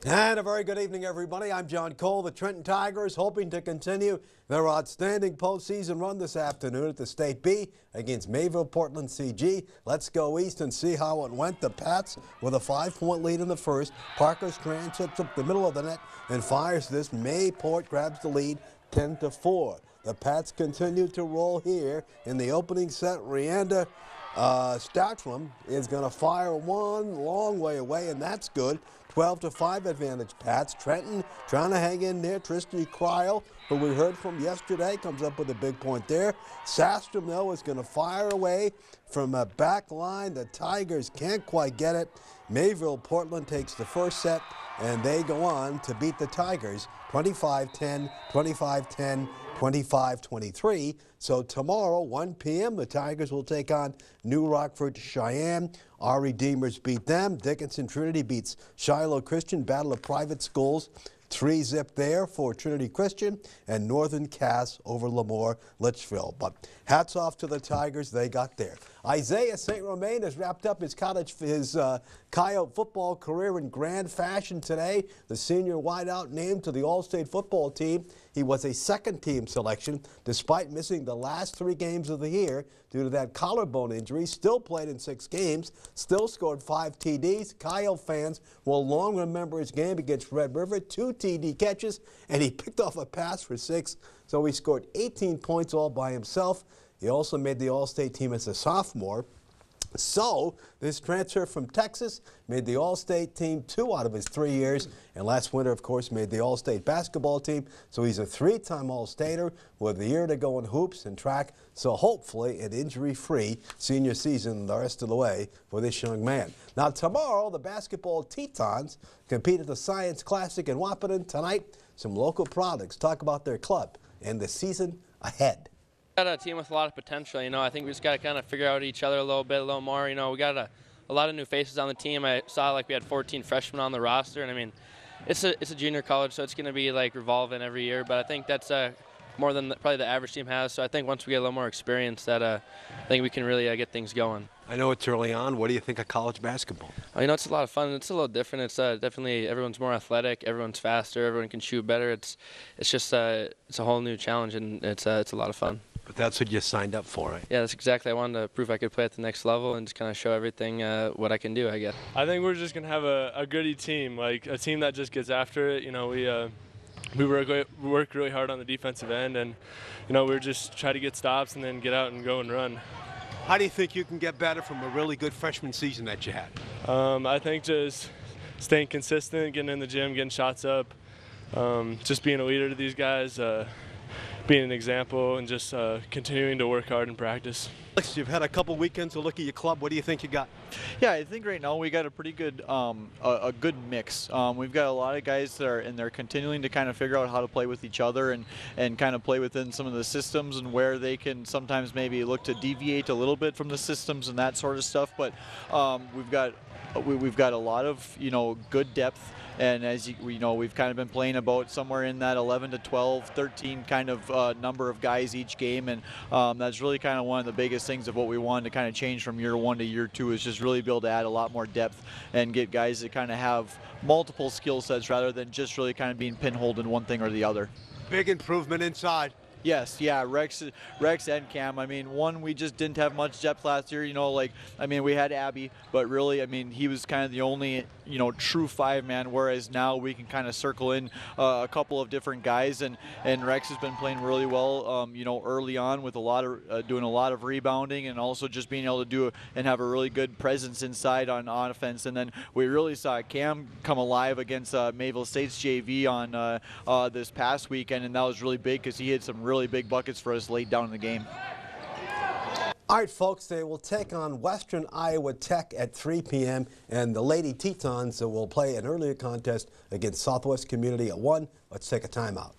And a very good evening, everybody. I'm John Cole. The Trenton Tigers hoping to continue their outstanding postseason run this afternoon at the State B against Mayville Portland CG. Let's go east and see how it went. The Pats with a 5-point lead in the first. Parker Strand sits up the middle of the net and fires this. Mayport grabs the lead 10-4. The Pats continue to roll here in the opening set. Rianda Statram is going to fire one long way away, and that's good. 12-5 advantage Pats. Trenton trying to hang in there. Tristy Cryle, who we heard from yesterday, comes up with a big point there. Sastrom, though, is going to fire away from a back line. The Tigers can't quite get it. Mayville Portland takes the first set, and they go on to beat the Tigers 25-10, 25-10, 25-23. So tomorrow, 1 p.m., the Tigers will take on New Rockford Cheyenne. Our Redeemers beat them. Dickinson Trinity beats Shiloh Christian. Battle of Private Schools. 3-zip there for Trinity Christian, and Northern Cass over Lemoore Litchfield. But hats off to the Tigers, they got there. Isaiah St. Romain has wrapped up his Coyote football career in grand fashion today. The senior wideout named to the All-State football team. He was a second-team selection despite missing the last 3 games of the year due to that collarbone injury. Still played in 6 games, still scored 5 TDs. Coyote fans will long remember his game against Red River, 2 TD catches, and he picked off a pass for 6, so he scored 18 points all by himself. He also made the All-State team as a sophomore. So this transfer from Texas made the All-State team 2 out of his 3 years, and last winter, of course, made the All-State basketball team. So he's a 3-time All-Stater with a year to go in hoops and track. So hopefully an injury-free senior season the rest of the way for this young man. Now tomorrow, the basketball Tetons compete at the Science Classic in Wahpeton. Tonight, some local products talk about their club and the season ahead. Got a team with a lot of potential. I think we just got to kind of figure out each other a little bit, more. We got a lot of new faces on the team. I saw we had 14 freshmen on the roster, and I mean, it's a junior college, so it's going to be revolving every year. But I think that's more than probably the average team has. So I think once we get a little more experience, that I think we can really get things going. I know it's early on. What do you think of college basketball? It's a lot of fun. It's a little different. It's definitely everyone's more athletic. Everyone's faster. Everyone can shoot better. It's just it's a whole new challenge, and it's a lot of fun. But that's what you signed up for, right? Yeah, that's exactly. I wanted to prove I could play at the next level and just kind of show everything what I can do, I guess. I think we're just going to have a goody team, a team that just gets after it. We work really hard on the defensive end, and, we're just try to get stops and then get out and go and run. How do you think you can get better from a really good freshman season that you had? I think just staying consistent, getting in the gym, getting shots up, just being a leader to these guys, being an example, and just continuing to work hard in practice. You've had a couple weekends to look at your club. What do you think you got? Yeah, I think right now we got a pretty good, a good mix. We've got a lot of guys that are, and they're continuing to kind of figure out how to play with each other and kind of play within some of the systems and where they can sometimes maybe look to deviate a little bit from the systems and that sort of stuff. But we've got a lot of good depth. And as we've kind of been playing about somewhere in that 11 to 12, 13 kind of number of guys each game, and that's really kind of one of the biggest things of what we wanted to kind of change from year 1 to year 2 is just really be able to add a lot more depth and get guys that kind of have multiple skill sets rather than just really kind of being pinholed in one thing or the other. Big improvement inside. Yes, yeah, Rex and Cam. I mean, we just didn't have much depth last year. We had Abby, but really, he was kind of the only, true 5-man. Whereas now we can kind of circle in a couple of different guys, and Rex has been playing really well. Early on with doing a lot of rebounding, and also just being able to do and have a really good presence inside on offense. And then we really saw Cam come alive against Mayville State's JV on this past weekend, and that was really big because he hit some really big buckets for us late down in the game. All right, folks, they will take on Western Iowa Tech at 3 p.m. and the Lady Tetons will play an earlier contest against Southwest Community at 1. Let's take a timeout.